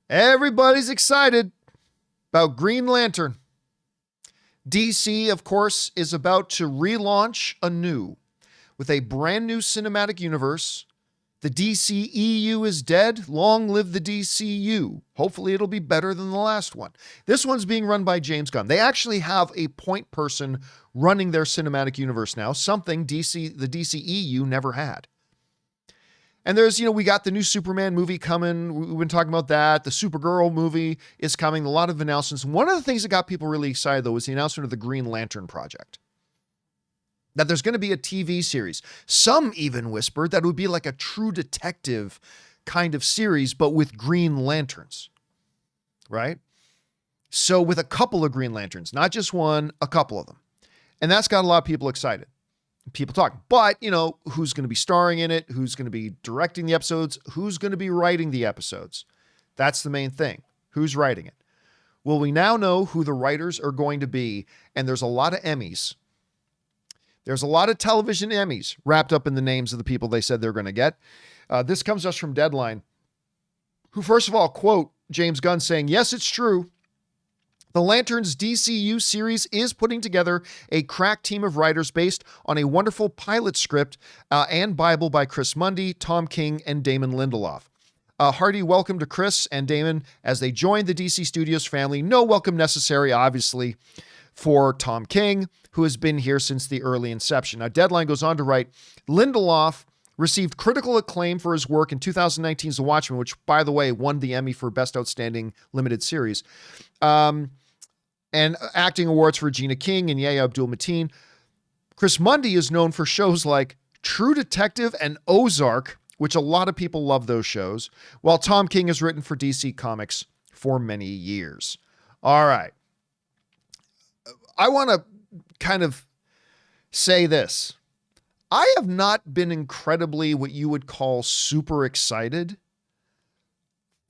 Everybody's excited about Green Lantern. DC, of course, is about to relaunch anew with a brand new cinematic universe. The DCEU is dead. Long live the DCU. Hopefully it'll be better than the last one. This one's being run by James Gunn. They actually have a point person running their cinematic universe now, something the DCEU never had. And there's, we got the new Superman movie coming. We've been talking about that. The Supergirl movie is coming. A lot of announcements. One of the things that got people really excited, though, was the announcement of the Green Lantern project. That there's going to be a TV series. Some even whispered that it would be like a True Detective kind of series, but with Green Lanterns, right? So with a couple of Green Lanterns, not just one, a couple of them. And that's got a lot of people excited. People talking. But, who's going to be starring in it? Who's going to be directing the episodes? Who's going to be writing the episodes? That's the main thing. Who's writing it? Well, we now know who the writers are going to be, and there's a lot of Emmys. There's a lot of television Emmys wrapped up in the names of the people they said they're going to get. This comes to us from Deadline, who first of all quote James Gunn saying, "Yes, it's true. The Lanterns DCU series is putting together a crack team of writers based on a wonderful pilot script and Bible by Chris Mundy, Tom King, and Damon Lindelof. Hearty welcome to Chris and Damon as they join the DC Studios family. No welcome necessary, obviously, for Tom King, who has been here since the early inception." Now, Deadline goes on to write, Lindelof received critical acclaim for his work in 2019's The Watchmen, which, by the way, won the Emmy for Best Outstanding Limited Series. And acting awards for Regina King and Yahya Abdul-Mateen. Chris Mundy is known for shows like True Detective and Ozark, which a lot of people love those shows, while Tom King has written for DC Comics for many years. All right. I want to kind of say this. I have not been incredibly what you would call super excited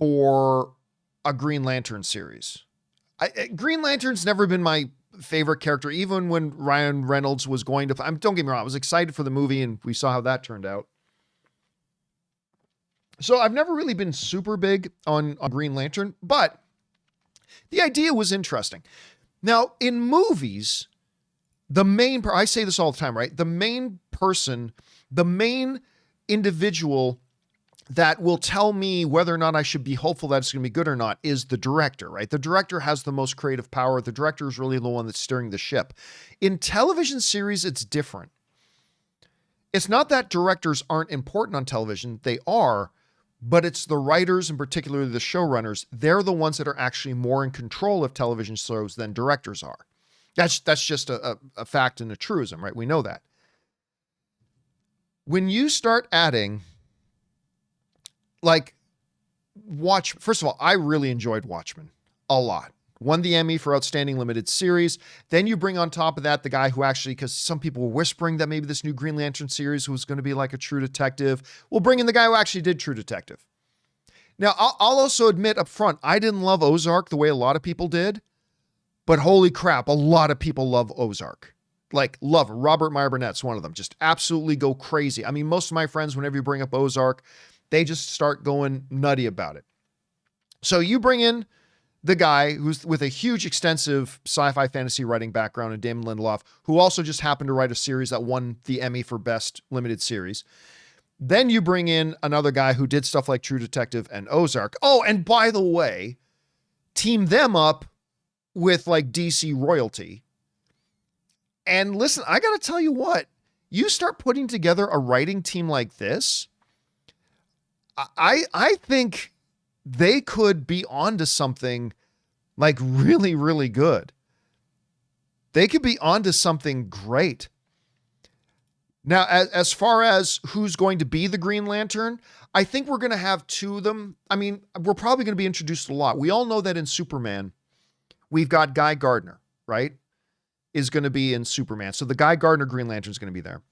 for a Green Lantern series. Green Lantern's never been my favorite character, even when Ryan Reynolds was going to... don't get me wrong, I was excited for the movie, and we saw how that turned out. So I've never really been super big on Green Lantern, but the idea was interesting. Now, in movies, I say this all the time, right? The main person, the main individual that will tell me whether or not I should be hopeful that it's going to be good or not is the director, right? The director has the most creative power. The director is really the one that's steering the ship. In television series, it's different. It's not that directors aren't important on television. They are, but it's the writers and particularly the showrunners. They're the ones that are actually more in control of television shows than directors are. That's just a fact and a truism, right? We know that. When you start adding... first of all, I really enjoyed Watchmen a lot. Won the Emmy for Outstanding Limited Series. Then you bring on top of that the guy who actually, because some people were whispering that maybe this new Green Lantern series was going to be like a True Detective. We'll bring in the guy who actually did True Detective. Now, I'll also admit up front, I didn't love Ozark the way a lot of people did, but holy crap, a lot of people love Ozark. Love it. Robert Meyer Burnett's one of them. Just absolutely go crazy. I mean, most of my friends, whenever you bring up Ozark, they just start going nutty about it. So you bring in the guy who's with a huge, extensive sci-fi fantasy writing background in Damon Lindelof, who also just happened to write a series that won the Emmy for Best Limited Series. Then you bring in another guy who did stuff like True Detective and Ozark. Oh, and by the way, team them up with DC royalty. And listen, I got to tell you what, you start putting together a writing team like this, I think they could be onto something really, really good. They could be onto something great. Now, as far as who's going to be the Green Lantern, I think we're going to have two of them. I mean, we're probably going to be introduced a lot. We all know that in Superman, we've got Guy Gardner, right? Is going to be in Superman. So the Guy Gardner Green Lantern is going to be there.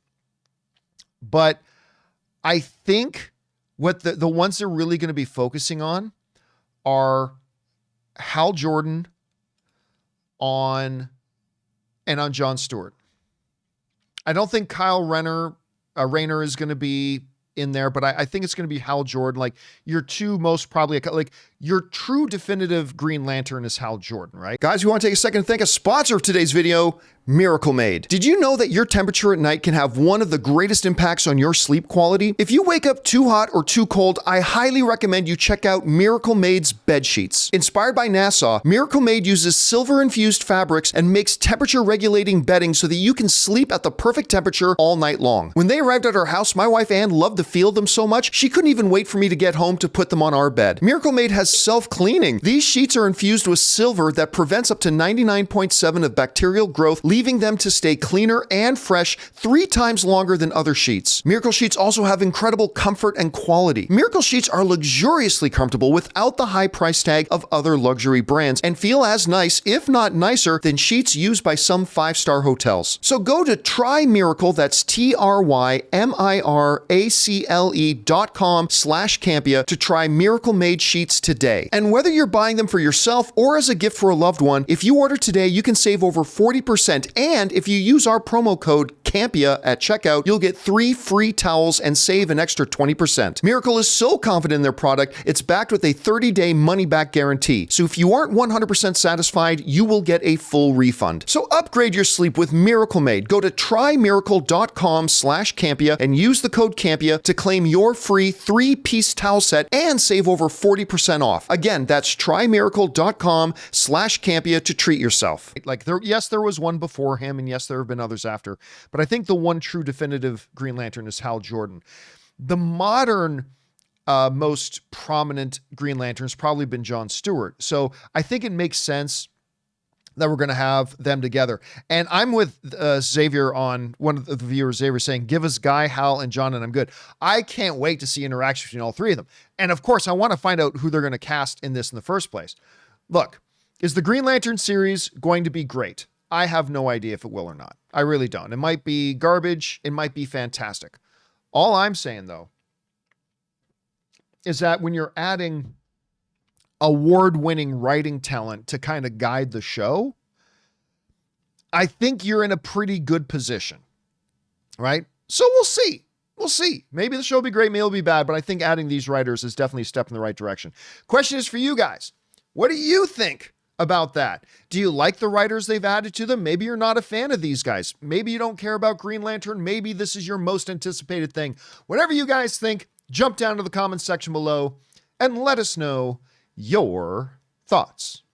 But I think what the ones they're really going to be focusing on are Hal Jordan on John Stewart. I don't think Kyle Rayner is going to be in there, but I think it's going to be Hal Jordan. Your two most probably, your true definitive Green Lantern is Hal Jordan, right? Guys, we want to take a second to thank a sponsor of today's video, Miracle Made. Did you know that your temperature at night can have one of the greatest impacts on your sleep quality? If you wake up too hot or too cold, I highly recommend you check out Miracle Made's bed sheets. Inspired by NASA, Miracle Made uses silver-infused fabrics and makes temperature-regulating bedding so that you can sleep at the perfect temperature all night long. When they arrived at our house, my wife Ann loved to feel them so much, she couldn't even wait for me to get home to put them on our bed. Miracle Made has self-cleaning. These sheets are infused with silver that prevents up to 99.7% of bacterial growth, leaving them to stay cleaner and fresh 3 times longer than other sheets. Miracle Sheets also have incredible comfort and quality. Miracle Sheets are luxuriously comfortable without the high price tag of other luxury brands and feel as nice, if not nicer, than sheets used by some 5-star hotels. So go to TryMiracle, that's TryMiracle.com/Campea to try Miracle Made sheets today. And whether you're buying them for yourself or as a gift for a loved one, if you order today, you can save over 40%. And if you use our promo code Campea at checkout, you'll get 3 free towels and save an extra 20%. Miracle is so confident in their product, it's backed with a 30-day money-back guarantee. So if you aren't 100% satisfied, you will get a full refund. So upgrade your sleep with Miracle Made. Go to TryMiracle.com/Campea and use the code Campea to claim your free 3-piece towel set and save over 40% off. Again, that's TryMiracle.com/Campea to treat yourself. Yes, there was one before him, and yes, there have been others after, but I think the one true definitive Green Lantern is Hal Jordan. The modern most prominent Green Lantern has probably been John Stewart. So I think it makes sense that we're going to have them together. And I'm with Xavier on one of the viewers, Xavier, saying, give us Guy, Hal, and John, and I'm good. I can't wait to see interaction between all 3 of them. And of course, I want to find out who they're going to cast in this in the first place. Look, is the Green Lantern series going to be great? I have no idea if it will or not. I really don't. It might be garbage. It might be fantastic. All I'm saying, though, is that when you're adding award-winning writing talent to kind of guide the show, I think you're in a pretty good position, right? So we'll see. We'll see. Maybe the show will be great, maybe it'll be bad, but I think adding these writers is definitely a step in the right direction. Question is for you guys. What do you think about that? Do you like the writers they've added to them? Maybe you're not a fan of these guys. Maybe you don't care about Green Lantern. Maybe this is your most anticipated thing. Whatever you guys think, jump down to the comments section below and let us know your thoughts.